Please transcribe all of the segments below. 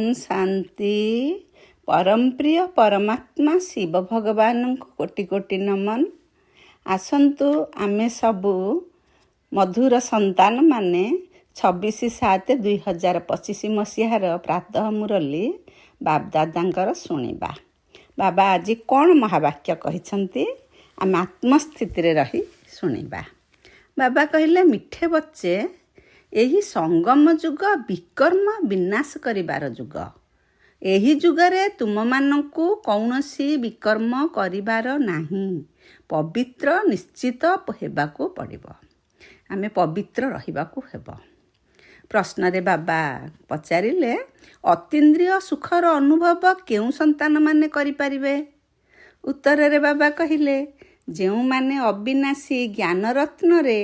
ଓମ୍ ଶାନ୍ତି। ପରମ ପ୍ରିୟ ପରମାତ୍ମା ଶିବ ଭଗବାନଙ୍କୁ କୋଟି କୋଟି ନମନ। ଆସନ୍ତୁ ଆମେ ସବୁ ମଧୁର ସନ୍ତାନମାନେ 26/7/2025 ମସିହାର ପ୍ରାତଃ ମୁରଲି ବାପଦାଦାଙ୍କର ଶୁଣିବା। ବାବା ଆଜି କ'ଣ ମହାବାକ୍ୟ କହିଛନ୍ତି ଆମେ ଆତ୍ମସ୍ଥିତିରେ ରହି ଶୁଣିବା। ବାବା କହିଲେ, ମିଠେ ବଚ୍ଚେ, ଏହି ସଙ୍ଗମ ଯୁଗ ବିକର୍ମ ବିନାଶ କରିବାର ଯୁଗ। ଏହି ଯୁଗରେ ତୁମମାନଙ୍କୁ କୌଣସି ବିକର୍ମ କରିବାର ନାହିଁ। ପବିତ୍ର ନିଶ୍ଚିତ ହେବାକୁ ପଡ଼ିବ। ଆମେ ପବିତ୍ର ରହିବାକୁ ହେବ। ପ୍ରଶ୍ନରେ ବାବା ପଚାରିଲେ, ଅତୀନ୍ଦ୍ରିୟ ସୁଖର ଅନୁଭବ କେଉଁ ସନ୍ତାନମାନେ କରିପାରିବେ? ଉତ୍ତରରେ ବାବା କହିଲେ, ଯେଉଁମାନେ ଅବିନାଶୀ ଜ୍ଞାନରତ୍ନରେ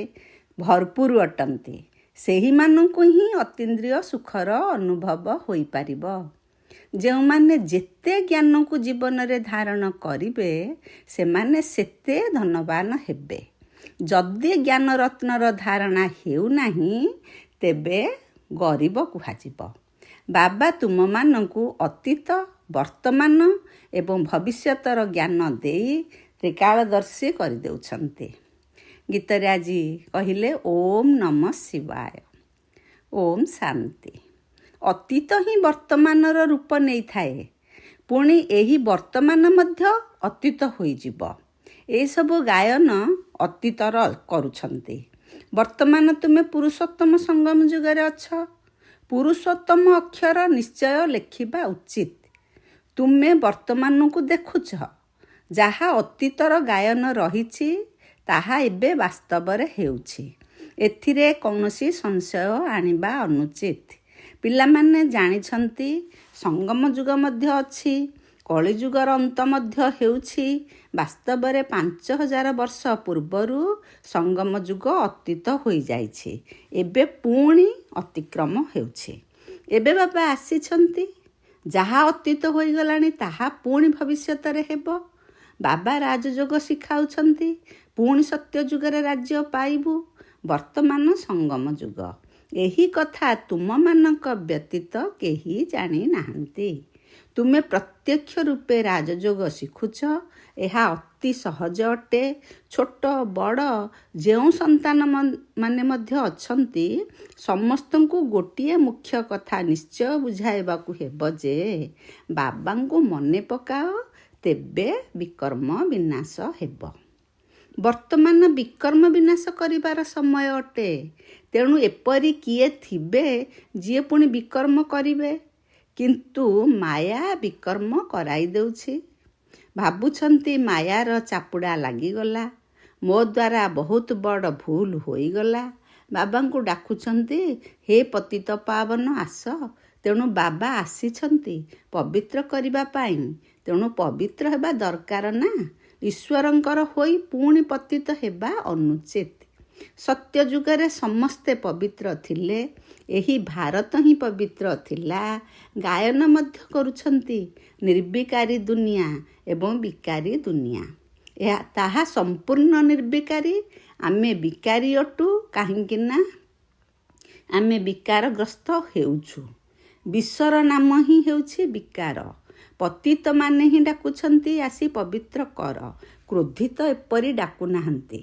ଭରପୁର ଅଟନ୍ତି, ସେହିମାନଙ୍କୁ ହିଁ ଅତୀନ୍ଦ୍ରିୟ ସୁଖର ଅନୁଭବ ହୋଇପାରିବ। ଯେଉଁମାନେ ଯେତେ ଜ୍ଞାନକୁ ଜୀବନରେ ଧାରଣ କରିବେ, ସେମାନେ ସେତେ ଧନବାନ ହେବେ। ଯଦି ଜ୍ଞାନରତ୍ନର ଧାରଣା ହେଉନାହିଁ, ତେବେ ଗରିବ କୁହାଯିବ। ବାବା ତୁମମାନଙ୍କୁ ଅତୀତ, ବର୍ତ୍ତମାନ ଏବଂ ଭବିଷ୍ୟତର ଜ୍ଞାନ ଦେଇ ତ୍ରିକାଳଦର୍ଶୀ କରିଦେଉଛନ୍ତି। ଗୀତରେ ଆଜି କହିଲେ, ଓମ୍ ନମ ଶିବାୟ। ଓମ୍ ଶାନ୍ତି। ଅତୀତ ହିଁ ବର୍ତ୍ତମାନର ରୂପ ନେଇଥାଏ। ପୁଣି ଏହି ବର୍ତ୍ତମାନ ମଧ୍ୟ ଅତୀତ ହୋଇଯିବ। ଏସବୁ ଗାୟନ ଅତୀତର କରୁଛନ୍ତି। ବର୍ତ୍ତମାନ ତୁମେ ପୁରୁଷୋତ୍ତମ ସଙ୍ଗମ ଯୁଗରେ ଅଛ। ପୁରୁଷୋତ୍ତମ ଅକ୍ଷର ନିଶ୍ଚୟ ଲେଖିବା ଉଚିତ। ତୁମେ ବର୍ତ୍ତମାନକୁ ଦେଖୁଛ। ଯାହା ଅତୀତର ଗାୟନ ରହିଛି, ତାହା ଏବେ ବାସ୍ତବରେ ହେଉଛି। ଏଥିରେ କୌଣସି ସଂଶୟ ଆଣିବା ଅନୁଚିତ। ପିଲାମାନେ ଜାଣିଛନ୍ତି ସଙ୍ଗମ ଯୁଗ ମଧ୍ୟ ଅଛି। କଳିଯୁଗର ଅନ୍ତ ମଧ୍ୟ ହେଉଛି। ବାସ୍ତବରେ 5000 ବର୍ଷ ପୂର୍ବରୁ ସଙ୍ଗମ ଯୁଗ ଅତୀତ ହୋଇଯାଇଛି। ଏବେ ପୁଣି ଅତିକ୍ରମ ହେଉଛି। ଏବେ ବାବା ଆସିଛନ୍ତି। ଯାହା ଅତୀତ ହୋଇଗଲାଣି ତାହା ପୁଣି ଭବିଷ୍ୟତରେ ହେବ। ବାବା ରାଜଯୋଗ ଶିଖାଉଛନ୍ତି। ପୁଣି ସତ୍ୟ ଯୁଗରେ ରାଜ୍ୟ ପାଇବୁ। ବର୍ତ୍ତମାନ ସଙ୍ଗମ ଯୁଗ। ଏହି କଥା ତୁମମାନଙ୍କ ବ୍ୟତୀତ କେହି ଜାଣିନାହାନ୍ତି। ତୁମେ ପ୍ରତ୍ୟକ୍ଷ ରୂପେ ରାଜଯୋଗ ଶିଖୁଛ। ଏହା ଅତି ସହଜ ଅଟେ। ଛୋଟ ବଡ଼ ଯେଉଁ ସନ୍ତାନମାନେ ମଧ୍ୟ ଅଛନ୍ତି, ସମସ୍ତଙ୍କୁ ଗୋଟିଏ ମୁଖ୍ୟ କଥା ନିଶ୍ଚୟ ବୁଝାଇବାକୁ ହେବ ଯେ, ବାବାଙ୍କୁ ମନେ ପକାଅ, ତେବେ ବିକର୍ମ ବିନାଶ ହେବ। ବର୍ତ୍ତମାନ ବିକର୍ମ ବିନାଶ କରିବାର ସମୟ ଅଟେ। ତେଣୁ ଏପରି କିଏ ଥିବେ ଯିଏ ପୁଣି ବିକର୍ମ କରିବେ? କିନ୍ତୁ ମାୟା ବିକର୍ମ କରାଇ ଦେଉଛି। ଭାବୁଛନ୍ତି ମାୟାର ଚାପୁଡ଼ା ଲାଗିଗଲା, ମୋ ଦ୍ୱାରା ବହୁତ ବଡ଼ ଭୁଲ ହୋଇଗଲା। ବାବାଙ୍କୁ ଡାକୁଛନ୍ତି, ହେ ପତିତ ପାବନ ଆସ। ତେଣୁ ବାବା ଆସିଛନ୍ତି ପବିତ୍ର କରିବା ପାଇଁ। ତେଣୁ ପବିତ୍ର ହେବା ଦରକାର ନା। ଈଶ୍ୱରଙ୍କର ହୋଇ ପୁଣି ପତିତ ହେବା ଅନୁଚିତ। ସତ୍ୟ ଯୁଗରେ ସମସ୍ତେ ପବିତ୍ର ଥିଲେ। ଏହି ଭାରତ ହିଁ ପବିତ୍ର ଥିଲା। ଗାୟନ ମଧ୍ୟ କରୁଛନ୍ତି, ନିର୍ବିକାରୀ ଦୁନିଆ ଏବଂ ବିକାରୀ ଦୁନିଆ। ତାହା ସମ୍ପୂର୍ଣ୍ଣ ନିର୍ବିକାରୀ। ଆମେ ବିକାରୀ ଅଟୁ। କାହିଁକି ନା ଆମେ ବିକାରଗ୍ରସ୍ତ ହେଉଛୁ। ବିଶ୍ୱର ନାମ ହିଁ ହେଉଛି ବିକାର। ପତିତମାନେ ହିଁ ଡାକୁଛନ୍ତି, ଆସି ପବିତ୍ର କର। କ୍ରୋଧିତ ଏପରି ଡାକୁନାହାନ୍ତି।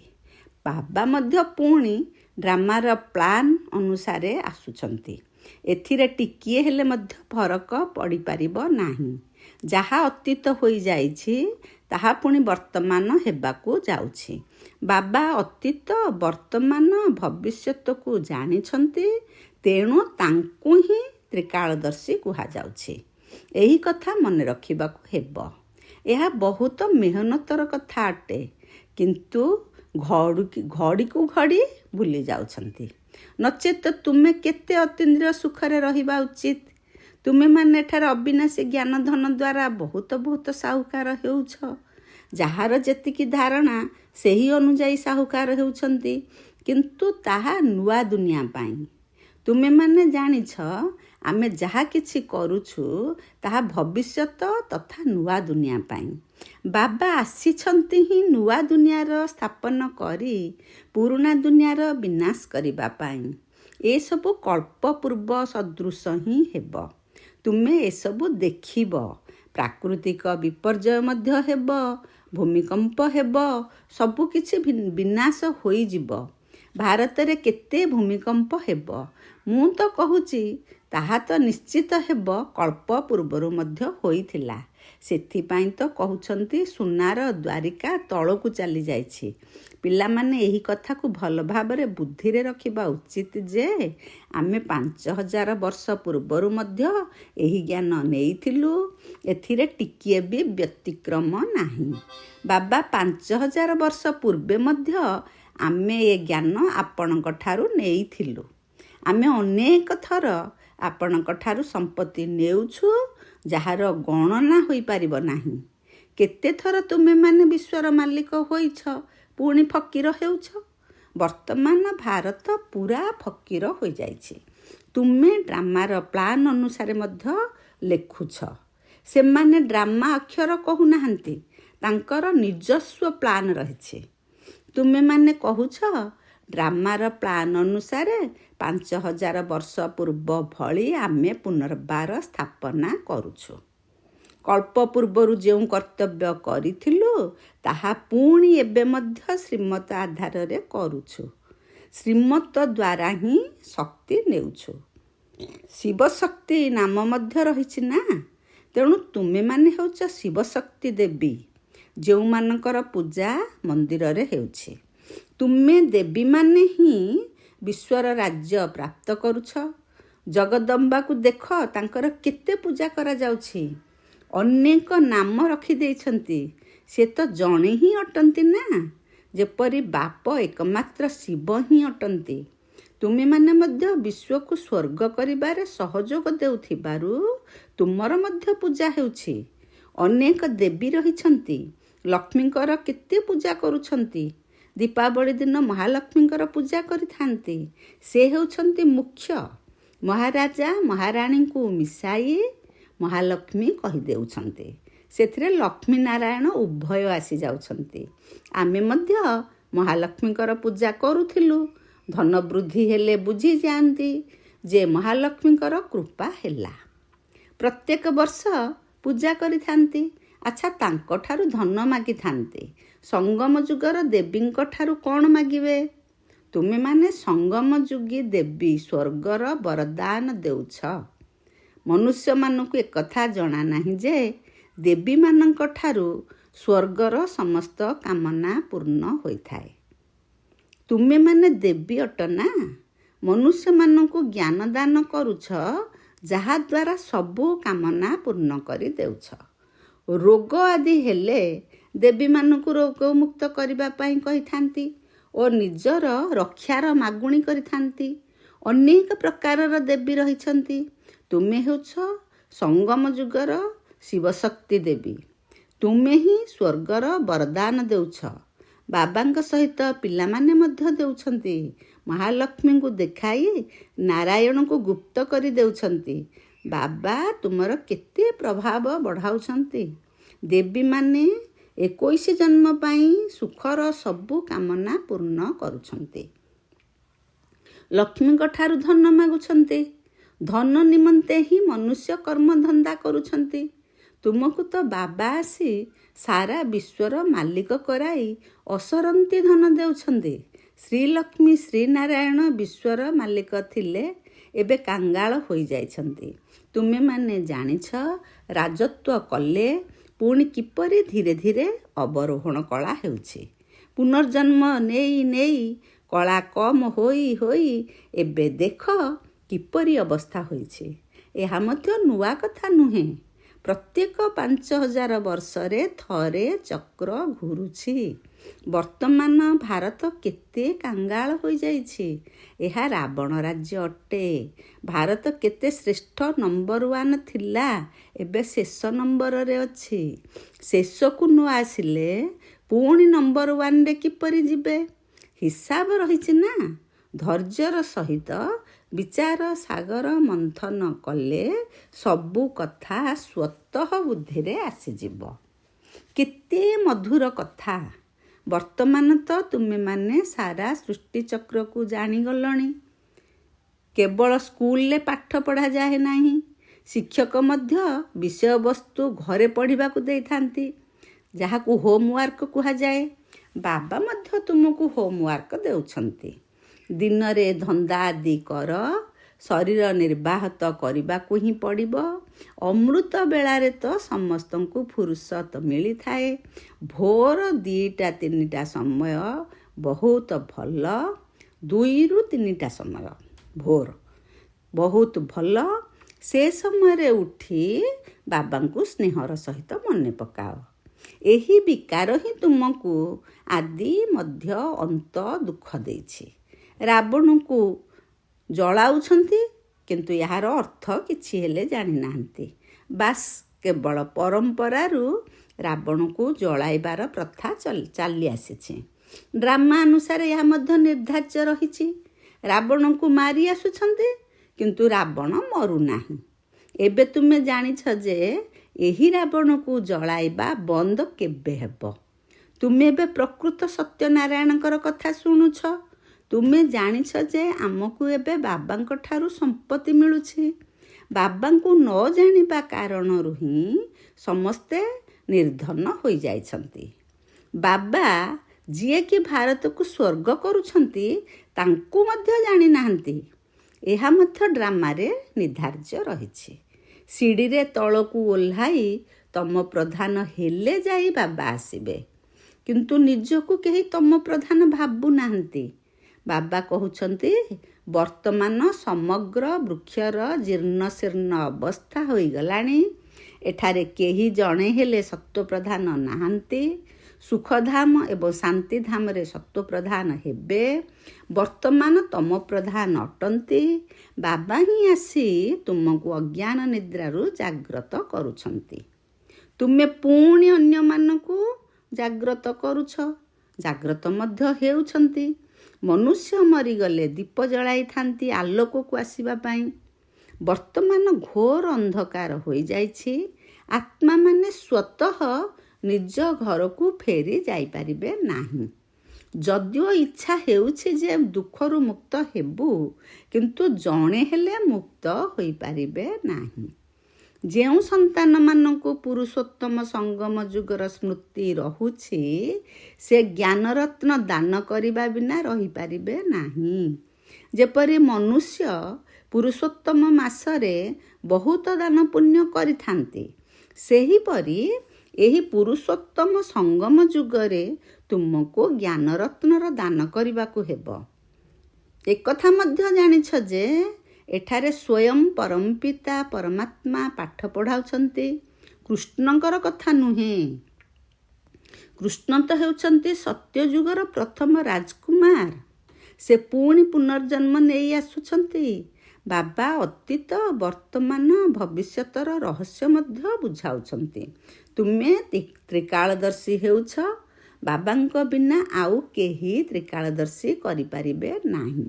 ବାବା ମଧ୍ୟ ପୁଣି ଡ୍ରାମାର ପ୍ଲାନ୍ ଅନୁସାରେ ଆସୁଛନ୍ତି। ଏଥିରେ ଟିକିଏ ହେଲେ ମଧ୍ୟ ଫରକ ପଡ଼ିପାରିବ ନାହିଁ। ଯାହା ଅତୀତ ହୋଇଯାଇଛି, ତାହା ପୁଣି ବର୍ତ୍ତମାନ ହେବାକୁ ଯାଉଛି। ବାବା ଅତୀତ, ବର୍ତ୍ତମାନ, ଭବିଷ୍ୟତକୁ ଜାଣିଛନ୍ତି। ତେଣୁ ତାଙ୍କୁ ହିଁ ତ୍ରିକାଳଦର୍ଶୀ କୁହାଯାଉଛି। ଏହି କଥା ମନେ ରଖିବାକୁ ହେବ। ଏହା ବହୁତ ମେହନତର କଥା ଅଟେ। କିନ୍ତୁ ଘଡ଼ିକୁ ଘଡ଼ି ଭୁଲି ଯାଉଛନ୍ତି। ନଚେତ ତୁମେ କେତେ ଅତୀନ୍ଦ୍ରିୟ ସୁଖରେ ରହିବା ଉଚିତ। ତୁମେମାନେ ଏଠାରେ ଅବିନାଶୀ ଜ୍ଞାନ ଧନ ଦ୍ୱାରା ବହୁତ ସାହୁକାର ହେଉଛ। ଯାହାର ଯେତିକି ଧାରଣା, ସେହି ଅନୁଯାୟୀ ସାହୁକାର ହେଉଛନ୍ତି। କିନ୍ତୁ ତାହା ନୂଆ ଦୁନିଆ ପାଇଁ। ତୁମେମାନେ ଜାଣିଛ, ଆମେ ଯାହା କିଛି କରୁଛୁ ତାହା ଭବିଷ୍ୟତ ତଥା ନୂଆ ଦୁନିଆ ପାଇଁ। ବାବା ଆସିଛନ୍ତି ହିଁ ନୂଆ ଦୁନିଆର ସ୍ଥାପନ କରି ପୁରୁଣା ଦୁନିଆର ବିନାଶ କରିବା ପାଇଁ। ଏସବୁ କଳ୍ପ ପୂର୍ବ ସଦୃଶ ହିଁ ହେବ। ତୁମେ ଏସବୁ ଦେଖିବ। ପ୍ରାକୃତିକ ବିପର୍ଯ୍ୟୟ ମଧ୍ୟ ହେବ, ଭୂମିକମ୍ପ ହେବ, ସବୁକିଛି ବିନାଶ ହୋଇଯିବ। ଭାରତରେ କେତେ ଭୂମିକମ୍ପ ହେବ। ମୁଁ ତ କହୁଛି ତାହା ତ ନିଶ୍ଚିତ ହେବ, କଳ୍ପ ପୂର୍ବରୁ ମଧ୍ୟ ହୋଇଥିଲା। ସେଥିପାଇଁ ତ କହୁଛନ୍ତି ସୁନାର ଦ୍ୱାରିକା ତଳକୁ ଚାଲିଯାଇଛି। ପିଲାମାନେ ଏହି କଥାକୁ ଭଲ ଭାବରେ ବୁଦ୍ଧିରେ ରଖିବା ଉଚିତ ଯେ ଆମେ 5000 ବର୍ଷ ପୂର୍ବରୁ ମଧ୍ୟ ଏହି ଜ୍ଞାନ ନେଇଥିଲୁ। ଏଥିରେ ଟିକିଏ ବି ବ୍ୟତିକ୍ରମ ନାହିଁ। ବାବା 5000 ବର୍ଷ ପୂର୍ବେ ମଧ୍ୟ ଆମେ ଏ ଜ୍ଞାନ ଆପଣଙ୍କ ଠାରୁ ନେଇଥିଲୁ। ଆମେ ଅନେକ ଥର ଆପଣଙ୍କ ଠାରୁ ସମ୍ପତ୍ତି ନେଉଛୁ, ଯାହାର ଗଣନା ହୋଇପାରିବ ନାହିଁ। କେତେଥର ତୁମେମାନେ ବିଶ୍ୱର ମାଲିକ ହୋଇଛ, ପୁଣି ଫକୀର ହେଉଛ। ବର୍ତ୍ତମାନ ଭାରତ ପୁରା ଫକୀର ହୋଇଯାଇଛି। ତୁମେ ଡ୍ରାମାର ପ୍ଲାନ୍ ଅନୁସାରେ ମଧ୍ୟ ଲେଖୁଛ। ସେମାନେ ଡ୍ରାମା ଅକ୍ଷର କହୁନାହାନ୍ତି, ତାଙ୍କର ନିଜସ୍ୱ ପ୍ଲାନ୍ ରହିଛି। ତୁମେମାନେ କହୁଛ ଡ୍ରାମାର ପ୍ଲାନ୍ ଅନୁସାରେ 5000 ବର୍ଷ ପୂର୍ବ ଭଳି ଆମେ ପୁନର୍ବାର ସ୍ଥାପନା କରୁଛୁ। କଳ୍ପ ପୂର୍ବରୁ ଯେଉଁ କର୍ତ୍ତବ୍ୟ କରିଥିଲୁ ତାହା ପୁଣି ଏବେ ମଧ୍ୟ ଶ୍ରୀମତ ଆଧାରରେ କରୁଛୁ। ଶ୍ରୀମତ ଦ୍ୱାରା ହିଁ ଶକ୍ତି ନେଉଛୁ। ଶିବଶକ୍ତି ନାମ ମଧ୍ୟ ରହିଛି ନା। ତେଣୁ ତୁମେମାନେ ହେଉଛ ଶିବଶକ୍ତି ଦେବୀ, ଯେଉଁମାନଙ୍କର ପୂଜା ମନ୍ଦିରରେ ହେଉଛି। ତୁମେ ଦେବୀମାନେ ହିଁ ବିଶ୍ୱର ରାଜ୍ୟ ପ୍ରାପ୍ତ କରୁଛ। ଜଗଦମ୍ବାକୁ ଦେଖ, ତାଙ୍କର କେତେ ପୂଜା କରାଯାଉଛି। ଅନେକ ନାମ ରଖିଦେଇଛନ୍ତି। ସେ ତ ଜଣେ ହିଁ ଅଟନ୍ତି ନା, ଯେପରି ବାପ ଏକମାତ୍ର ଶିବ ହିଁ ଅଟନ୍ତି। ତୁମେମାନେ ମଧ୍ୟ ବିଶ୍ୱକୁ ସ୍ୱର୍ଗ କରିବାରେ ସହଯୋଗ ଦେଉଥିବାରୁ ତୁମର ମଧ୍ୟ ପୂଜା ହେଉଛି। ଅନେକ ଦେବୀ ରହିଛନ୍ତି, ଲକ୍ଷ୍ମୀଙ୍କର କେତେ ପୂଜା କରୁଛନ୍ତି। ଦୀପାବଳି ଦିନ ମହାଲକ୍ଷ୍ମୀଙ୍କର ପୂଜା କରିଥାନ୍ତି। ସେ ହେଉଛନ୍ତି ମୁଖ୍ୟ। ମହାରାଜା ମହାରାଣୀଙ୍କୁ ମିଶାଇ ମହାଲକ୍ଷ୍ମୀ କହିଦେଉଛନ୍ତି। ସେଥିରେ ଲକ୍ଷ୍ମୀ ନାରାୟଣ ଉଭୟ ଆସିଯାଉଛନ୍ତି। ଆମେ ମଧ୍ୟ ମହାଲକ୍ଷ୍ମୀଙ୍କର ପୂଜା କରୁଥିଲୁ। ଧନ ବୃଦ୍ଧି ହେଲେ ବୁଝିଯାଆନ୍ତି ଯେ ମହାଲକ୍ଷ୍ମୀଙ୍କର କୃପା ହେଲା। ପ୍ରତ୍ୟେକ ବର୍ଷ ପୂଜା କରିଥାନ୍ତି। ଆଚ୍ଛା, ତାଙ୍କଠାରୁ ଧନ ମାଗିଥାନ୍ତି। ସଙ୍ଗମ ଯୁଗର ଦେବୀଙ୍କ ଠାରୁ କ'ଣ ମାଗିବେ? ତୁମେମାନେ ସଙ୍ଗମ ଯୁଗୀ ଦେବୀ ସ୍ୱର୍ଗର ବରଦାନ ଦେଉଛ। ମନୁଷ୍ୟମାନଙ୍କୁ ଏକଥା ଜଣା ନାହିଁ ଯେ ଦେବୀମାନଙ୍କ ଠାରୁ ସ୍ୱର୍ଗର ସମସ୍ତ କାମନା ପୂର୍ଣ୍ଣ ହୋଇଥାଏ। ତୁମେମାନେ ଦେବୀ ଅଟ ନା। ମନୁଷ୍ୟମାନଙ୍କୁ ଜ୍ଞାନ ଦାନ କରୁଛ, ଯାହାଦ୍ୱାରା ସବୁ କାମନା ପୂର୍ଣ୍ଣ କରି ଦେଉଛ। ରୋଗ ଆଦି ହେଲେ ଦେବୀମାନଙ୍କୁ ରୋଗମୁକ୍ତ କରିବା ପାଇଁ କହିଥାନ୍ତି ଓ ନିଜର ରକ୍ଷାର ମାଗୁଣି କରିଥାନ୍ତି। ଅନେକ ପ୍ରକାରର ଦେବୀ ରହିଛନ୍ତି। ତୁମେ ହେଉଛ ସଙ୍ଗମ ଯୁଗର ଶିବଶକ୍ତି ଦେବୀ। ତୁମେ ହିଁ ସ୍ୱର୍ଗର ବରଦାନ ଦେଉଛ। ବାବାଙ୍କ ସହିତ ପିଲାମାନେ ମଧ୍ୟ ଦେଉଛନ୍ତି। ମହାଲକ୍ଷ୍ମୀଙ୍କୁ ଦେଖାଇ ନାରାୟଣଙ୍କୁ ଗୁପ୍ତ କରି ଦେଉଛନ୍ତି। ବାବା ତୁମର କେତେ ପ୍ରଭାବ ବଢ଼ାଉଛନ୍ତି। ଦେବୀମାନେ 21 ଜନ୍ମ ପାଇଁ ସୁଖର ସବୁ କାମନା ପୂର୍ଣ୍ଣ କରୁଛନ୍ତି। ଲକ୍ଷ୍ମୀଙ୍କ ଠାରୁ ଧନ ମାଗୁଛନ୍ତି। ଧନ ନିମନ୍ତେ ହିଁ ମନୁଷ୍ୟ କର୍ମଧନ୍ଦା କରୁଛନ୍ତି। ତୁମକୁ ତ ବାବା ଆସି ସାରା ବିଶ୍ୱର ମାଲିକ କରାଇ ଅସରନ୍ତି ଧନ ଦେଉଛନ୍ତି। ଶ୍ରୀଲକ୍ଷ୍ମୀ ଶ୍ରୀନାରାୟଣ ବିଶ୍ୱର ମାଲିକ ଥିଲେ, ଏବେ କାଙ୍ଗାଳ ହୋଇଯାଇଛନ୍ତି। ତୁମେମାନେ ଜାଣିଛ, ରାଜତ୍ୱ କଲେ ପୁଣି କିପରି ଧୀରେ ଧୀରେ ଅବରୋହଣ କଳା ହେଉଛି। ପୁନର୍ଜନ୍ମ ନେଇ ନେଇ କଳା କମ୍ ହୋଇ ହୋଇ ଏବେ ଦେଖ କିପରି ଅବସ୍ଥା ହୋଇଛି। ଏହା ମଧ୍ୟ ନୂଆ କଥା ନୁହେଁ। ପ୍ରତ୍ୟେକ 5000 ବର୍ଷରେ ଥରେ ଚକ୍ର ଘୁରୁଛି। ବର୍ତ୍ତମାନ ଭାରତ କେତେ କାଙ୍ଗାଳ ହୋଇଯାଇଛି। ଏହା ରାବଣ ରାଜ୍ୟ ଅଟେ। ଭାରତ କେତେ ଶ୍ରେଷ୍ଠ ନମ୍ବର 1 ଥିଲା, ଏବେ ଶେଷ ନମ୍ବରରେ ଅଛି। ଶେଷକୁ ନ ଆସିଲେ ପୁଣି ନମ୍ବର 1ରେ କିପରି ଯିବେ? ହିସାବ ରହିଛି ନା। ଧୈର୍ଯ୍ୟର ସହିତ ବିଚାର ସାଗର ମନ୍ଥନ କଲେ ସବୁ କଥା ସ୍ୱତଃ ବୁଦ୍ଧିରେ ଆସିଯିବ। କେତେ ମଧୁର କଥା। ବର୍ତ୍ତମାନ ତ ତୁମେମାନେ ସାରା ସୃଷ୍ଟିଚକ୍ରକୁ ଜାଣିଗଲଣି। କେବଳ ସ୍କୁଲରେ ପାଠ ପଢ଼ାଯାଏ ନାହିଁ, ଶିକ୍ଷକ ମଧ୍ୟ ବିଷୟବସ୍ତୁ ଘରେ ପଢ଼ିବାକୁ ଦେଇଥାନ୍ତି, ଯାହାକୁ ହୋମୱାର୍କ କୁହାଯାଏ। ବାବା ମଧ୍ୟ ତୁମକୁ ହୋମୱାର୍କ ଦେଉଛନ୍ତି। ଦିନରେ ଧନ୍ଦା ଆଦି କର, ଶରୀର ନିର୍ବାହ ତ କରିବାକୁ ହିଁ ପଡ଼ିବ। ଅମୃତ ବେଳାରେ ତ ସମସ୍ତଙ୍କୁ ଫୁରୁସତ ମିଳିଥାଏ। ଭୋର 2ଟା-3ଟା ସମୟ ବହୁତ ଭଲ। 2ରୁ 3ଟା ସମୟ ଭୋର ବହୁତ ଭଲ। ସେ ସମୟରେ ଉଠି ବାବାଙ୍କୁ ସ୍ନେହର ସହିତ ମନେ ପକାଅ। ଏହି ବିକାର ହିଁ ତୁମକୁ ଆଦି ମଧ୍ୟ ଅନ୍ତ ଦୁଃଖ ଦେଇଛି। ରାବଣକୁ ଜଳାଉଛନ୍ତି, କିନ୍ତୁ ଏହାର ଅର୍ଥ କିଛି ହେଲେ ଜାଣିନାହାନ୍ତି। ବାସ୍ କେବଳ ପରମ୍ପରାରୁ ରାବଣକୁ ଜଳାଇବାର ପ୍ରଥା ଚାଲି ଆସିଛି। ଡ୍ରାମା ଅନୁସାରେ ଏହା ମଧ୍ୟ ନିର୍ଦ୍ଧାର୍ଯ୍ୟ ରହିଛି। ରାବଣକୁ ମାରି ଆସୁଛନ୍ତି, କିନ୍ତୁ ରାବଣ ମରୁନାହିଁ। ଏବେ ତୁମେ ଜାଣିଛ ଯେ ଏହି ରାବଣକୁ ଜଳାଇବା ବନ୍ଦ କେବେ ହେବ। ତୁମେ ଏବେ ପ୍ରକୃତ ସତ୍ୟନାରାୟଣଙ୍କର କଥା ଶୁଣୁଛ। ତୁମେ ଜାଣିଛ ଯେ ଆମକୁ ଏବେ ବାବାଙ୍କ ଠାରୁ ସମ୍ପତ୍ତି ମିଳୁଛି। ବାବାଙ୍କୁ ନ ଜାଣିବା କାରଣରୁ ହିଁ ସମସ୍ତେ ନିର୍ଧନ ହୋଇଯାଇଛନ୍ତି। ବାବା ଯିଏକି ଭାରତକୁ ସ୍ୱର୍ଗ କରୁଛନ୍ତି, ତାଙ୍କୁ ମଧ୍ୟ ଜାଣିନାହାନ୍ତି। ଏହା ମଧ୍ୟ ଡ୍ରାମାରେ ନିର୍ଦ୍ଧାର୍ଯ୍ୟ ରହିଛି। ସିଡ଼ିରେ ତଳକୁ ଓହ୍ଲାଇ ତମ ପ୍ରଧାନ ହେଲେ ଯାଇ ବାବା ଆସିବେ, କିନ୍ତୁ ନିଜକୁ କେହି ତମ ପ୍ରଧାନ ଭାବୁନାହାନ୍ତି। ବାବା କହୁଛନ୍ତି, ବର୍ତ୍ତମାନ ସମଗ୍ର ବୃକ୍ଷର ଜୀର୍ଣ୍ଣଶୀର୍ଣ୍ଣ ଅବସ୍ଥା ହୋଇଗଲାଣି। ଏଠାରେ କେହି ଜଣେ ହେଲେ ସତ୍ୱପ୍ରଧାନ ନାହାନ୍ତି। ସୁଖଧାମ ଏବଂ ଶାନ୍ତିଧାମରେ ସତ୍ୱପ୍ରଧାନ ହେବେ। ବର୍ତ୍ତମାନ ତମ ପ୍ରଧାନ ଅଟନ୍ତି। ବାବା ହିଁ ଆସି ତୁମକୁ ଅଜ୍ଞାନ ନିଦ୍ରାରୁ ଜାଗ୍ରତ କରୁଛନ୍ତି। ତୁମେ ପୁଣି ଅନ୍ୟମାନଙ୍କୁ ଜାଗ୍ରତ କରୁଛ, ଜାଗ୍ରତ ମଧ୍ୟ ହେଉଛନ୍ତି। ମନୁଷ୍ୟ ମରିଗଲେ ଦୀପ ଜଳାଇଥାନ୍ତି ଆଲୋକକୁ ଆସିବା ପାଇଁ। ବର୍ତ୍ତମାନ ଘୋର ଅନ୍ଧକାର ହୋଇଯାଇଛି। ଆତ୍ମାମାନେ ସ୍ୱତଃ ନିଜ ଘରକୁ ଫେରି ଯାଇପାରିବେ ନାହିଁ। ଯଦିଓ ଇଚ୍ଛା ହେଉଛି ଯେ ଦୁଃଖରୁ ମୁକ୍ତ ହେବୁ, କିନ୍ତୁ ଜଣେ ହେଲେ ମୁକ୍ତ ହୋଇପାରିବେ ନାହିଁ। ଯେଉଁ ସନ୍ତାନମାନଙ୍କୁ ପୁରୁଷୋତ୍ତମ ସଙ୍ଗମ ଯୁଗର ସ୍ମୃତି ରହୁଛି, ସେ ଜ୍ଞାନରତ୍ନ ଦାନ କରିବା ବିନା ରହିପାରିବେ ନାହିଁ। ଯେପରି ମନୁଷ୍ୟ ପୁରୁଷୋତ୍ତମ ମାସରେ ବହୁତ ଦାନ ପୁଣ୍ୟ କରିଥାନ୍ତି, ସେହିପରି ଏହି ପୁରୁଷୋତ୍ତମ ସଙ୍ଗମ ଯୁଗରେ ତୁମକୁ ଜ୍ଞାନରତ୍ନର ଦାନ କରିବାକୁ ହେବ। ଏକଥା ମଧ୍ୟ ଜାଣିଛ ଯେ ଏଠାରେ ସ୍ୱୟଂ ପରମପିତା ପରମାତ୍ମା ପାଠ ପଢ଼ାଉଛନ୍ତି। କୃଷ୍ଣଙ୍କର କଥା ନୁହେଁ। କୃଷ୍ଣ ତ ହେଉଛନ୍ତି ସତ୍ୟଯୁଗର ପ୍ରଥମ ରାଜକୁମାର। ସେ ପୁଣି ପୁନର୍ଜନ୍ମ ନେଇ ଆସୁଛନ୍ତି। ବାବା ଅତୀତ, ବର୍ତ୍ତମାନ, ଭବିଷ୍ୟତର ରହସ୍ୟ ମଧ୍ୟ ବୁଝାଉଛନ୍ତି। ତୁମେ ତ୍ରିକାଳଦର୍ଶୀ ହେଉଛ। ବାବାଙ୍କ ବିନା ଆଉ କେହି ତ୍ରିକାଳଦର୍ଶୀ କରିପାରିବେ ନାହିଁ।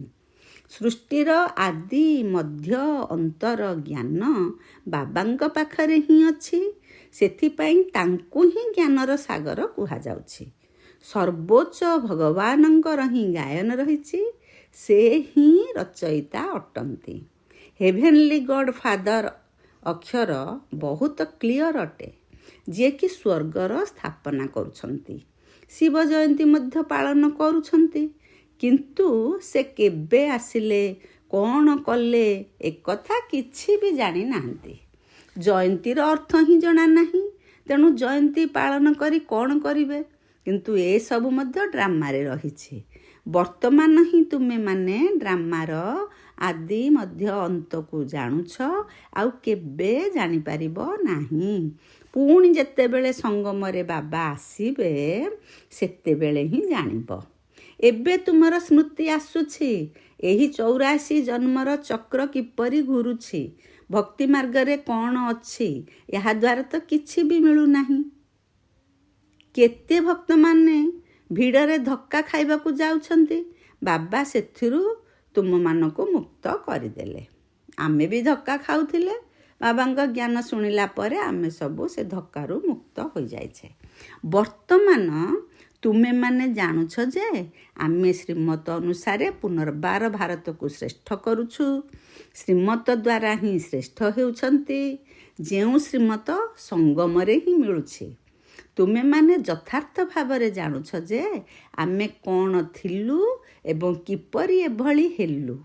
ସୃଷ୍ଟିର ଆଦି ମଧ୍ୟ ଅନ୍ତର ଜ୍ଞାନ ବାବାଙ୍କ ପାଖରେ ହିଁ ଅଛି। ସେଥିପାଇଁ ତାଙ୍କୁ ହିଁ ଜ୍ଞାନର ସାଗର କୁହାଯାଉଛି। ସର୍ବୋଚ୍ଚ ଭଗବାନଙ୍କର ହିଁ ଗାୟନ ରହିଛି। ସେ ହିଁ ରଚୟିତା ଅଟନ୍ତି। ହେଭେନଲି ଗଡ୍ ଫାଦର ଅକ୍ଷର ବହୁତ କ୍ଲିଅର ଅଟେ, ଯିଏକି ସ୍ୱର୍ଗର ସ୍ଥାପନା କରୁଛନ୍ତି। ଶିବ ଜୟନ୍ତୀ ମଧ୍ୟ ପାଳନ କରୁଛନ୍ତି, କିନ୍ତୁ ସେ କେବେ ଆସିଲେ, କ'ଣ କଲେ, ଏକଥା କିଛି ବି ଜାଣିନାହାନ୍ତି। ଜୟନ୍ତୀର ଅର୍ଥ ହିଁ ଜଣା ନାହିଁ। ତେଣୁ ଜୟନ୍ତୀ ପାଳନ କରି କ'ଣ କରିବେ? କିନ୍ତୁ ଏସବୁ ମଧ୍ୟ ଡ୍ରାମାରେ ରହିଛି। ବର୍ତ୍ତମାନ ହିଁ ତୁମେମାନେ ଡ୍ରାମାର ଆଦି ମଧ୍ୟ ଅନ୍ତକୁ ଜାଣୁଛ, ଆଉ କେବେ ଜାଣିପାରିବ ନାହିଁ। ପୁଣି ଯେତେବେଳେ ସଙ୍ଗମରେ ବାବା ଆସିବେ, ସେତେବେଳେ ହିଁ ଜାଣିବ। ଏବେ ତୁମର ସ୍ମୃତି ଆସୁଛି, ଏହି 84 ଜନ୍ମର ଚକ୍ର କିପରି ଘୁରୁଛି, ଭକ୍ତି ମାର୍ଗରେ କ'ଣ ଅଛି। ଏହାଦ୍ୱାରା ତ କିଛି ବି ମିଳୁନାହିଁ। କେତେ ଭକ୍ତମାନେ ଭିଡ଼ରେ ଧକ୍କା ଖାଇବାକୁ ଯାଉଛନ୍ତି। ବାବା ସେଥିରୁ ତୁମମାନଙ୍କୁ ମୁକ୍ତ କରିଦେଲେ। ଆମେ ବି ଧକ୍କା ଖାଉଥିଲେ। ବାବାଙ୍କ ଜ୍ଞାନ ଶୁଣିଲା ପରେ ଆମେ ସବୁ ସେ ଧକ୍କାରୁ ମୁକ୍ତ ହୋଇଯାଇଛେ। ବର୍ତ୍ତମାନ ତୁମେମାନେ ଜାଣୁଛ ଯେ ଆମେ ଶ୍ରୀମତ ଅନୁସାରେ ପୁନର୍ବାର ଭାରତକୁ ଶ୍ରେଷ୍ଠ କରୁଛୁ। ଶ୍ରୀମତ ଦ୍ୱାରା ହିଁ ଶ୍ରେଷ୍ଠ ହେଉଛନ୍ତି, ଯେଉଁ ଶ୍ରୀମତ ସଙ୍ଗମରେ ହିଁ ମିଳୁଛି। ତୁମେମାନେ ଯଥାର୍ଥ ଭାବରେ ଜାଣୁଛ ଯେ ଆମେ କ'ଣ ଥିଲୁ ଏବଂ କିପରି ଏଭଳି ହେଲୁ।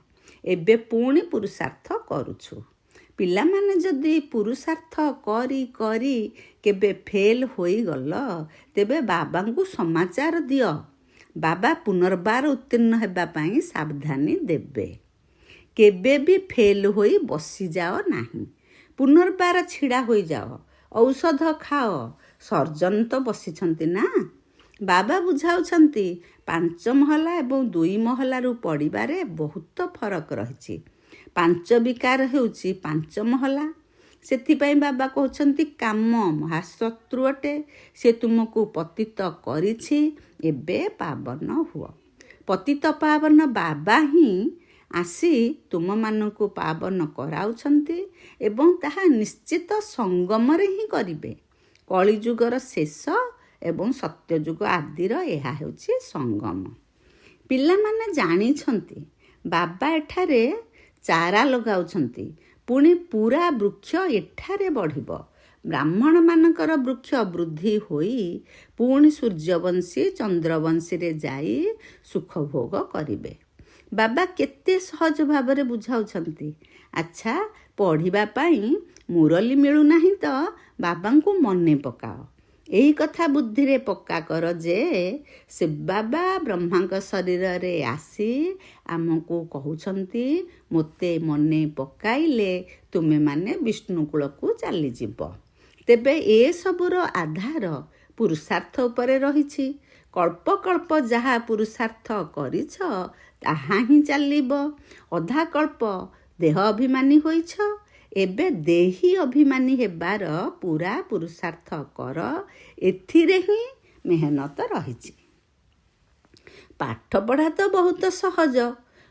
ଏବେ ପୁଣି ପୁରୁଷାର୍ଥ କରୁଛୁ। ପିଲାମାନେ ଯଦି ପୁରୁଷାର୍ଥ କରି କରି କେବେ ଫେଲ୍ ହୋଇଗଲ, ତେବେ ବାବାଙ୍କୁ ସମାଚାର ଦିଅ। ବାବା ପୁନର୍ବାର ଉତ୍ତୀର୍ଣ୍ଣ ହେବା ପାଇଁ ସାବଧାନୀ ଦେବେ। କେବେ ବି ଫେଲ୍ ହୋଇ ବସିଯାଅ ନାହିଁ। ପୁନର୍ବାର ଛିଡ଼ା ହୋଇଯାଅ, ଔଷଧ ଖାଅ। ସର୍ଜନ ତ ବସିଛନ୍ତି ନା। ବାବା ବୁଝାଉଛନ୍ତି 5 ମହଲା ଏବଂ 2 ମହଲାରୁ ପଡ଼ିବାରେ ବହୁତ ଫରକ ରହିଛି। 5 ବିକାର ହେଉଛି 5 ମହଲା। ସେଥିପାଇଁ ବାବା କହୁଛନ୍ତି କାମ ମହାଶତ୍ରୁ ଅଟେ। ସେ ତୁମକୁ ପତିତ କରିଛି, ଏବେ ପାବନ ହୁଅ। ପତିତ ପାବନ ବାବା ହିଁ ଆସି ତୁମମାନଙ୍କୁ ପାବନ କରାଉଛନ୍ତି ଏବଂ ତାହା ନିଶ୍ଚିତ ସଙ୍ଗମରେ ହିଁ କରିବେ। କଳିଯୁଗର ଶେଷ ଏବଂ ସତ୍ୟଯୁଗ ଆଦିର ଏହା ହେଉଛି ସଙ୍ଗମ। ପିଲାମାନେ ଜାଣିଛନ୍ତି ବାବା ଏଠାରେ ଚାରା ଲଗାଉଛନ୍ତି, ପୁଣି ପୁରା ବୃକ୍ଷ ଏଠାରେ ବଢ଼ିବ। ବ୍ରାହ୍ମଣମାନଙ୍କର ବୃକ୍ଷ ବୃଦ୍ଧି ହୋଇ ପୁଣି ସୂର୍ଯ୍ୟବଂଶୀ ଚନ୍ଦ୍ରବଂଶୀରେ ଯାଇ ସୁଖ ଭୋଗ କରିବେ। ବାବା କେତେ ସହଜ ଭାବରେ ବୁଝାଉଛନ୍ତି। ଆଚ୍ଛା, ପଢ଼ିବା ପାଇଁ ମୁରଲି ମିଳୁନାହିଁ ତ ବାବାଙ୍କୁ ମନେ ପକାଅ। ଏହି କଥା ବୁଦ୍ଧିରେ ପକ୍କା କର ଯେ ସେ ବାବା ବ୍ରହ୍ମାଙ୍କ ଶରୀରରେ ଆସି ଆମକୁ କହୁଛନ୍ତି, ମୋତେ ମନେ ପକାଇଲେ ତୁମେମାନେ ବିଷ୍ଣୁ କୂଳକୁ ଚାଲିଯିବ। ତେବେ ଏସବୁର ଆଧାର ପୁରୁଷାର୍ଥ ଉପରେ ରହିଛି। କଳ୍ପ କଳ୍ପ ଯାହା ପୁରୁଷାର୍ଥ କରିଛ ତାହା ହିଁ ଚାଲିବ। ଅଧା କଳ୍ପ ଦେହ ଅଭିମାନୀ ହୋଇଛ, ଏବେ ଦେହୀ ଅଭିମାନୀ ହେବାର ପୁରା ପୁରୁଷାର୍ଥ କର। ଏଥିରେ ହିଁ ମେହନତ ରହିଛି। ପାଠପଢ଼ା ତ ବହୁତ ସହଜ,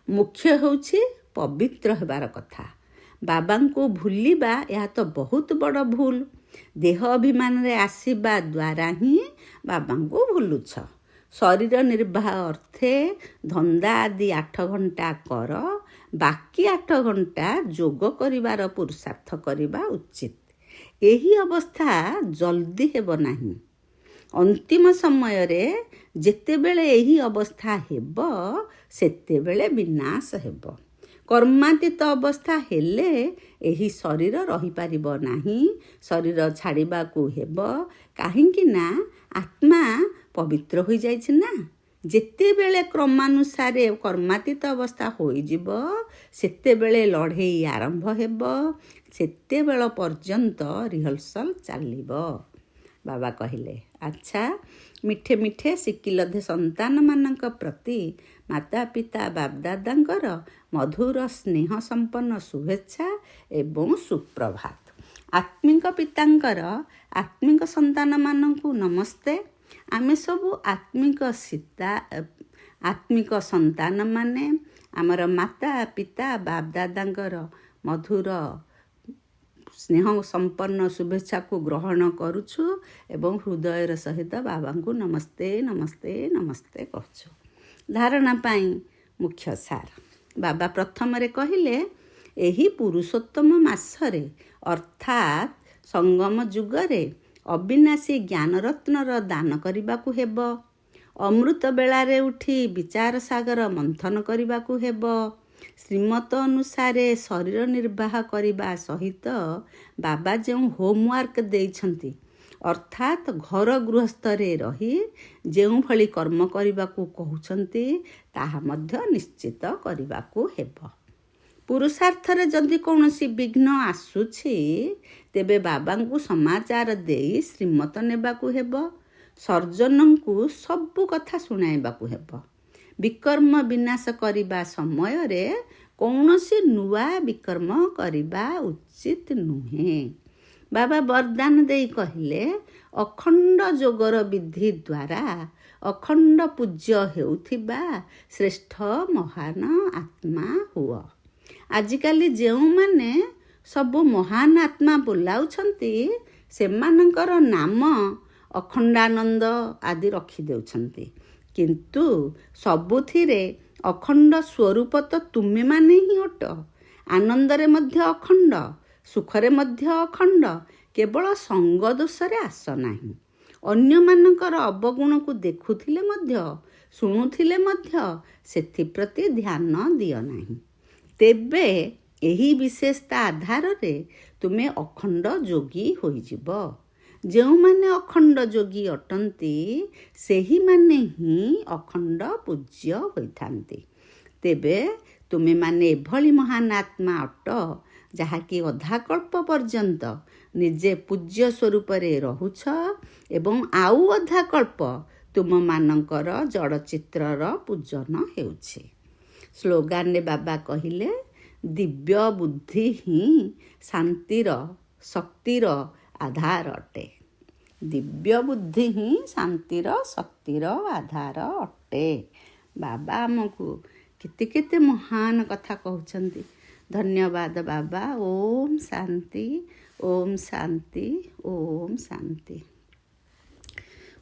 ମୁଖ୍ୟ ହେଉଛି ପବିତ୍ର ହେବାର କଥା। ବାବାଙ୍କୁ ଭୁଲିବା ଏହା ତ ବହୁତ ବଡ଼ ଭୁଲ। ଦେହ ଅଭିମାନରେ ଆସିବା ଦ୍ୱାରା ହିଁ ବାବାଙ୍କୁ ଭୁଲୁଛ। ଶରୀର ନିର୍ବାହ ଅର୍ଥେ ଧନ୍ଦା ଆଦି 8 ଘଣ୍ଟା କର, ବାକି 8 ଘଣ୍ଟା ଯୋଗ କରିବାର ପୁରୁଷାର୍ଥ କରିବା ଉଚିତ। ଏହି ଅବସ୍ଥା ଜଲ୍ଦି ହେବ ନାହିଁ। ଅନ୍ତିମ ସମୟରେ ଯେତେବେଳେ ଏହି ଅବସ୍ଥା ହେବ, ସେତେବେଳେ ବିନାଶ ହେବ। କର୍ମାତୀତ ଅବସ୍ଥା ହେଲେ ଏହି ଶରୀର ରହିପାରିବ ନାହିଁ, ଶରୀର ଛାଡ଼ିବାକୁ ହେବ। କାହିଁକି ନା ଆତ୍ମା ପବିତ୍ର ହୋଇଯାଇଛି ନା। ଯେତେବେଳେ କ୍ରମାନୁସାରେ କର୍ମାତୀତ ଅବସ୍ଥା ହୋଇଯିବ, ସେତେବେଳେ ଲଢ଼େଇ ଆରମ୍ଭ ହେବ। ସେତେବେଳ ପର୍ଯ୍ୟନ୍ତ ରିହର୍ସାଲ ଚାଲିବ। ବାବା କହିଲେ, ଆଚ୍ଛା, ମିଠେ ମିଠେ ଶିକିଲଧେ ସନ୍ତାନମାନଙ୍କ ପ୍ରତି ମାତା ପିତା ବାପଦାଦାଙ୍କର ମଧୁର ସ୍ନେହ ସମ୍ପନ୍ନ ଶୁଭେଚ୍ଛା ଏବଂ ସୁପ୍ରଭାତ। ଆତ୍ମିକ ପିତାଙ୍କର ଆତ୍ମିକ ସନ୍ତାନମାନଙ୍କୁ ନମସ୍ତେ। ଆମେ ସବୁ ଆତ୍ମିକ ସନ୍ତାନମାନେ ଆମର ମାତା ପିତା ବାପଦାଦାଙ୍କର ମଧୁର ସ୍ନେହ ସମ୍ପନ୍ନ ଶୁଭେଚ୍ଛାକୁ ଗ୍ରହଣ କରୁଛୁ ଏବଂ ହୃଦୟର ସହିତ ବାବାଙ୍କୁ ନମସ୍ତେ ନମସ୍ତେ ନମସ୍ତେ କରୁଛୁ। ଧାରଣା ପାଇଁ ମୁଖ୍ୟ ସାର। ବାବା ପ୍ରଥମରେ କହିଲେ, ଏହି ପୁରୁଷୋତ୍ତମ ମାସରେ ଅର୍ଥାତ୍ ସଙ୍ଗମ ଯୁଗରେ ଅବିନାଶୀ ଜ୍ଞାନରତ୍ନର ଦାନ କରିବାକୁ ହେବ। ଅମୃତ ବେଳାରେ ଉଠି ବିଚାର ସାଗର ମନ୍ଥନ କରିବାକୁ ହେବ। ଶ୍ରୀମତ ଅନୁସାରେ ଶରୀର ନିର୍ବାହ କରିବା ସହିତ ବାବା ଯେଉଁ ହୋମୱାର୍କ ଦେଇଛନ୍ତି, ଅର୍ଥାତ୍ ଘର ଗୃହସ୍ଥରେ ରହି ଯେଉଁଭଳି କର୍ମ କରିବାକୁ କହୁଛନ୍ତି, ତାହା ମଧ୍ୟ ନିଶ୍ଚିତ କରିବାକୁ ହେବ। ପୁରୁଷାର୍ଥରେ ଯଦି କୌଣସି ବିଘ୍ନ ଆସୁଛି, ତେବେ ବାବାଙ୍କୁ ସମାଚାର ଦେଇ ଶ୍ରୀମତ ନେବାକୁ ହେବ। ସର୍ଜନଙ୍କୁ ସବୁ କଥା ଶୁଣାଇବାକୁ ହେବ। ବିକର୍ମ ବିନାଶ କରିବା ସମୟରେ କୌଣସି ନୂଆ ବିକର୍ମ କରିବା ଉଚିତ ନୁହେଁ। ବାବା ବରଦାନ ଦେଇ କହିଲେ, ଅଖଣ୍ଡ ଯୋଗର ବିଧି ଦ୍ୱାରା ଅଖଣ୍ଡ ପୂଜ୍ୟ ହେଉଥିବା ଶ୍ରେଷ୍ଠ ମହାନ ଆତ୍ମା ହୁଅ। ଆଜିକାଲି ଯେଉଁମାନେ ସବୁ ମହାନ ଆତ୍ମା ବୋଲାଉଛନ୍ତି, ସେମାନଙ୍କର ନାମ ଅଖଣ୍ଡାନନ୍ଦ ଆଦି ରଖିଦେଉଛନ୍ତି। କିନ୍ତୁ ସବୁଥିରେ ଅଖଣ୍ଡ ସ୍ୱରୂପ ତ ତୁମେମାନେ ହିଁ ଅଟ। ଆନନ୍ଦରେ ମଧ୍ୟ ଅଖଣ୍ଡ, ସୁଖରେ ମଧ୍ୟ ଅଖଣ୍ଡ। କେବଳ ସଙ୍ଗ ଦୋଷରେ ଆସ ନାହିଁ। ଅନ୍ୟମାନଙ୍କର ଅବଗୁଣକୁ ଦେଖୁଥିଲେ ମଧ୍ୟ, ଶୁଣୁଥିଲେ ମଧ୍ୟ ସେଥିପ୍ରତି ଧ୍ୟାନ ଦିଅ ନାହିଁ। ତେବେ ଏହି ବିଶେଷତା ଆଧାରରେ ତୁମେ ଅଖଣ୍ଡ ଯୋଗୀ ହୋଇଯିବ। ଯେଉଁମାନେ ଅଖଣ୍ଡ ଯୋଗୀ ଅଟନ୍ତି ସେହିମାନେ ହିଁ ଅଖଣ୍ଡ ପୂଜ୍ୟ ହୋଇଥାନ୍ତି। ତେବେ ତୁମେମାନେ ଏଭଳି ମହାନ ଆତ୍ମା ଅଟ ଯାହାକି ଅଧାକଳ୍ପ ପର୍ଯ୍ୟନ୍ତ ନିଜେ ପୂଜ୍ୟ ସ୍ୱରୂପରେ ରହୁଛ ଏବଂ ଆଉ ଅଧାକଳ୍ପ ତୁମମାନଙ୍କର ଜଡ଼ଚିତ୍ରର ପୂଜନ ହେଉଛି। ସ୍ଲୋଗାନରେ ବାବା କହିଲେ, ଦିବ୍ୟ ବୁଦ୍ଧି ହିଁ ଶାନ୍ତିର ଶକ୍ତିର ଆଧାର ଅଟେ। ଦିବ୍ୟ ବୁଦ୍ଧି ହିଁ ଶାନ୍ତିର ଶକ୍ତିର ଆଧାର ଅଟେ। ବାବା ଆମକୁ କେତେ କେତେ ମହାନ କଥା କହୁଛନ୍ତି। ଧନ୍ୟବାଦ ବାବା। ଓମ୍ ଶାନ୍ତି, ଓମ୍ ଶାନ୍ତି, ଓମ୍ ଶାନ୍ତି।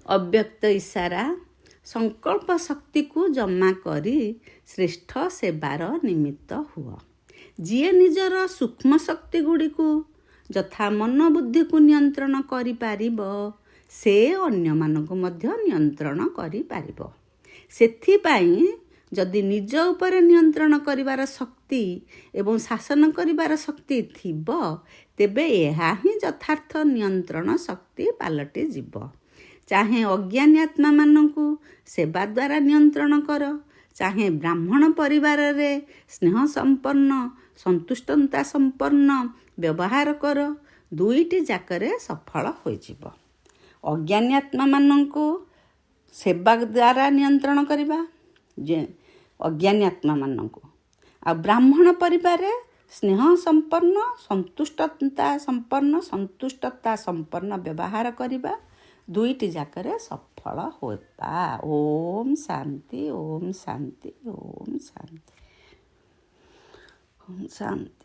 ଅବ୍ୟକ୍ତ ଇଶାରା। ସଂକଳ୍ପ ଶକ୍ତିକୁ ଜମା କରି ଶ୍ରେଷ୍ଠ ସେବାର ନିମିତ୍ତ ହୁଅ। ଯିଏ ନିଜର ସୂକ୍ଷ୍ମ ଶକ୍ତି ଗୁଡ଼ିକୁ ଯଥା ମନ ବୁଦ୍ଧିକୁ ନିୟନ୍ତ୍ରଣ କରିପାରିବ, ସେ ଅନ୍ୟମାନଙ୍କୁ ମଧ୍ୟ ନିୟନ୍ତ୍ରଣ କରିପାରିବ। ସେଥିପାଇଁ ଯଦି ନିଜ ଉପରେ ନିୟନ୍ତ୍ରଣ କରିବାର ଶକ୍ତି ଏବଂ ଶାସନ କରିବାର ଶକ୍ତି ଥିବ, ତେବେ ଏହା ହିଁ ଯଥାର୍ଥ ନିୟନ୍ତ୍ରଣ ଶକ୍ତି ପାଲଟିଯିବ। ଚାହେଁ ଅଜ୍ଞାନୀ ଆତ୍ମାମାନଙ୍କୁ ସେବା ଦ୍ୱାରା ନିୟନ୍ତ୍ରଣ କର, ଚାହେଁ ବ୍ରାହ୍ମଣ ପରିବାରରେ ସ୍ନେହ ସମ୍ପନ୍ନ ସନ୍ତୁଷ୍ଟତା ସମ୍ପନ୍ନ ବ୍ୟବହାର କର, ଦୁଇଟି ଯାକରେ ସଫଳ ହୋଇଯିବ। ଅଜ୍ଞାନୀ ଆତ୍ମାମାନଙ୍କୁ ସେବା ଦ୍ୱାରା ନିୟନ୍ତ୍ରଣ କରିବା, ଅଜ୍ଞାନୀ ଆତ୍ମାମାନଙ୍କୁ, ଆଉ ବ୍ରାହ୍ମଣ ପରିବାରରେ ସ୍ନେହ ସମ୍ପନ୍ନ ସନ୍ତୁଷ୍ଟତା ସମ୍ପନ୍ନ ବ୍ୟବହାର କରିବା, ଦୁଇଟି ଯାକରେ ସଫଳ ହେବା। ଓମ୍ ଶାନ୍ତି, ଓମ୍ ଶାନ୍ତି, ଓମ୍ ଶାନ୍ତି, ଓମ୍ ଶାନ୍ତି।